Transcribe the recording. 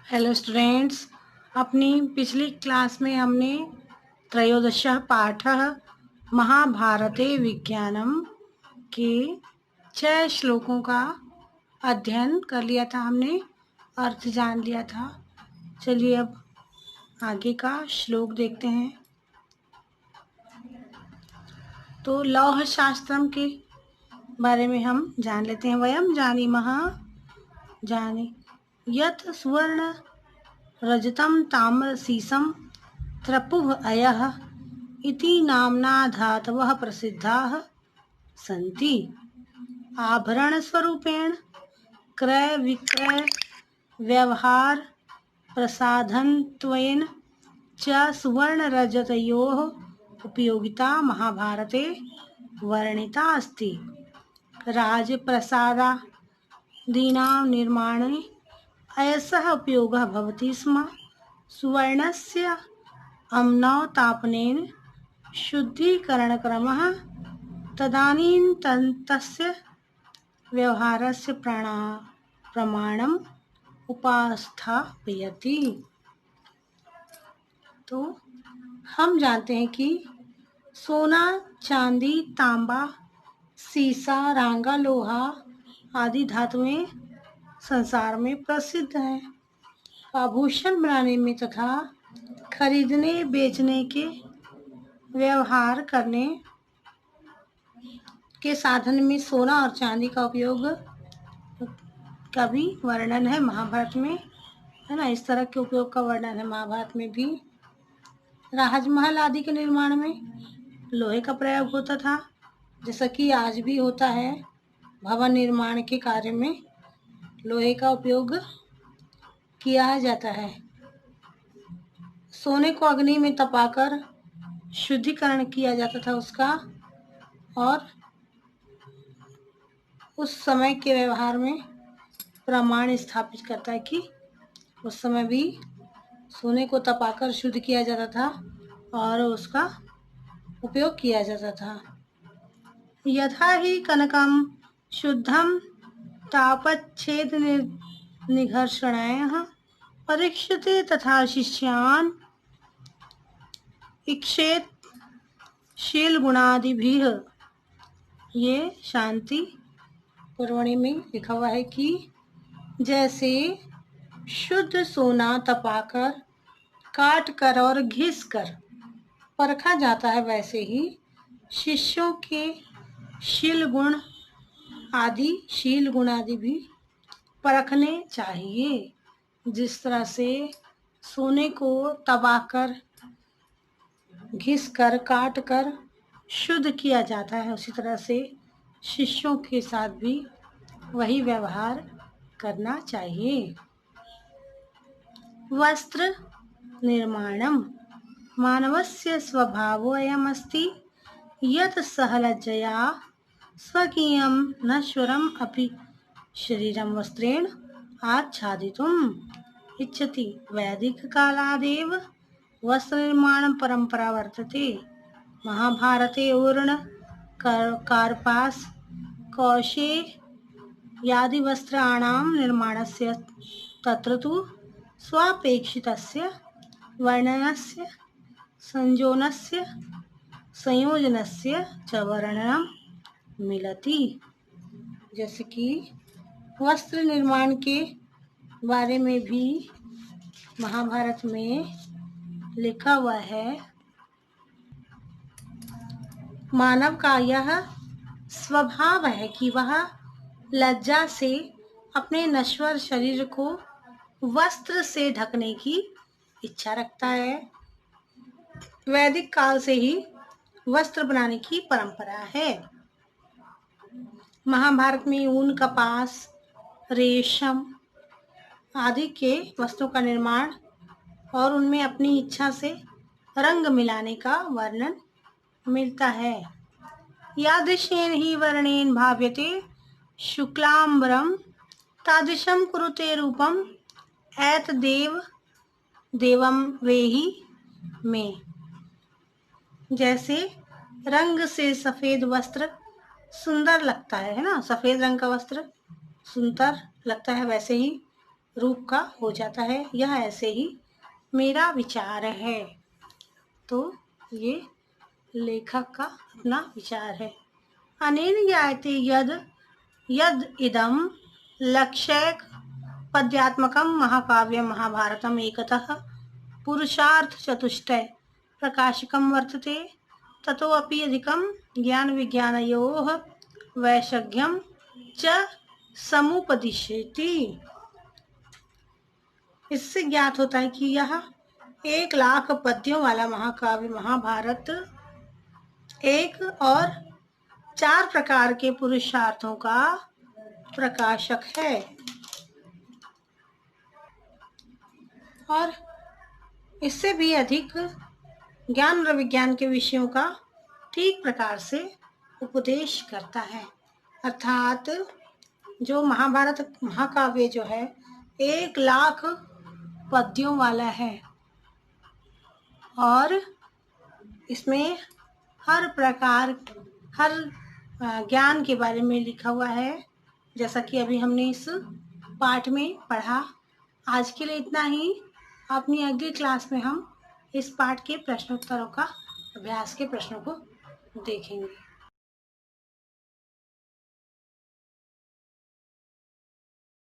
Hello students. अपनी पिछली class में हमने त्रयोदशः पाठः महाभारते विज्ञानम के 6 श्लोकों का अध्ययन कर लिया था। हमने अर्थ जान लिया था। चलिए अब आगे का श्लोक देखते हैं। तो लौह शास्त्रम के बारे में हम जान लेते हैं। वयम जानीमः जाने यत् सुवर्ण रजतं ताम्र सीसम त्रपुः अयः इति नाम्ना धातवः प्रसिद्धाः सन्ति। आभरणस्वरूपेण क्रय विक्रय व्यवहार प्रसाधनत्वेन च सुवर्णरजतयोः उपयोगिता महाभारते वर्णिता अस्ति। राजप्रसादादीनां निर्माणे अयसः उपयोगः भवति स्म। सुवर्णस्य अम्नोतापनेन शुद्धीकरणक्रमः तदानीं तस्य व्यवहारस्य प्रमाणम् उपस्थापयति। तो हम जानते हैं कि सोना, चांदी, तांबा, सीसा, रांगा, लोहा आदि धातुएं संसार में प्रसिद्ध हैं। आभूषण बनाने में तथा खरीदने बेचने के व्यवहार करने के साधन में सोना और चांदी का उपयोग का भी वर्णन है महाभारत में, है ना। इस तरह के उपयोग का वर्णन है महाभारत में भी। राजमहल आदि के निर्माण में लोहे का प्रयोग होता था, जैसा कि आज भी होता है। भवन निर्माण के कार्य में लोहे का उपयोग किया जाता है। सोने को अग्नि में तपाकर शुद्धिकरण किया जाता था उसका, और उस समय के व्यवहार में प्रमाण स्थापित करता है कि उस समय भी सोने को तपाकर शुद्ध किया जाता था और उसका उपयोग किया जाता था। यथा ही कनकम शुद्धम तापच्छेद निघर्षणाय परीक्षते तथा शिष्यान् इक्षेत शील गुणादिभिः। ये शांति पुरवणी में लिखा हुआ है कि जैसे शुद्ध सोना तपाकर, काट कर और घिस कर परखा जाता है, वैसे ही शिष्यों के शील गुण आदि भी परखने चाहिए। जिस तरह से सोने को तबाकर, घिस कर, काट कर शुद्ध किया जाता है, उसी तरह से शिष्यों के साथ भी वही व्यवहार करना चाहिए। वस्त्र निर्माणम मानवस्य स्वभावोऽयमस्ति यत् सः लज्जया स्वकीयं नश्वरम् अपि शरीरं वस्त्रेण आच्छादितुम् इच्छति। वैदिककालादेव वस्त्रनिर्माणं परम्परा वर्तते। महाभारते ऊर्ण, कार्पास, कौशेयादि वस्त्राणां निर्माणस्य तत्र तु स्वापेक्षितस्य वर्णनस्य संयोजनस्य च वर्णनम मिलति। जैसे कि वस्त्र निर्माण के बारे में भी महाभारत में लिखा हुआ है। मानव का यह स्वभाव है कि वह लज्जा से अपने नश्वर शरीर को वस्त्र से ढकने की इच्छा रखता है। वैदिक काल से ही वस्त्र बनाने की परंपरा है। महाभारत में ऊन, कपास, रेशम आदि के वस्त्रों का निर्माण और उनमें अपनी इच्छा से रंग मिलाने का वर्णन मिलता है। यादृशेन हि वर्णेन भाव्यते शुक्लांबरम तादृशं कुरुते रूपम एतदेव देवम वेहि में। जैसे रंग से सफेद वस्त्र सुंदर लगता है ना, सफेद रंग का वस्त्र सुंदर लगता है, वैसे ही रूप का हो जाता है। यह ऐसे ही मेरा विचार है। तो ये लेखक का अपना विचार है। अनेन ज्ञायते यद यद इदं लक्ष्यक पद्यात्मकं महाकाव्यं महाभारतम् एकतः पुरुषार्थ चतुष्टय प्रकाशकं वर्तते, ततोऽपि अधिकं ज्ञान विज्ञानयोः वैशग्यं च समुपदिशति। इससे ज्ञात होता है कि यह 1,00,000 पद्यों वाला महाकाव्य महाभारत एक और 4 प्रकार के पुरुषार्थों का प्रकाशक है और इससे भी अधिक ज्ञान और विज्ञान के विषयों का ठीक प्रकार से उपदेश करता है। अर्थात जो महाभारत महाकाव्य जो है 1,00,000 पद्यों वाला है और इसमें हर प्रकार हर ज्ञान के बारे में लिखा हुआ है, जैसा कि अभी हमने इस पाठ में पढ़ा। आज के लिए इतना ही। अपनी अगली क्लास में हम इस पाठ के प्रश्नोत्तरों का अभ्यास के प्रश्नों को देखेंगे।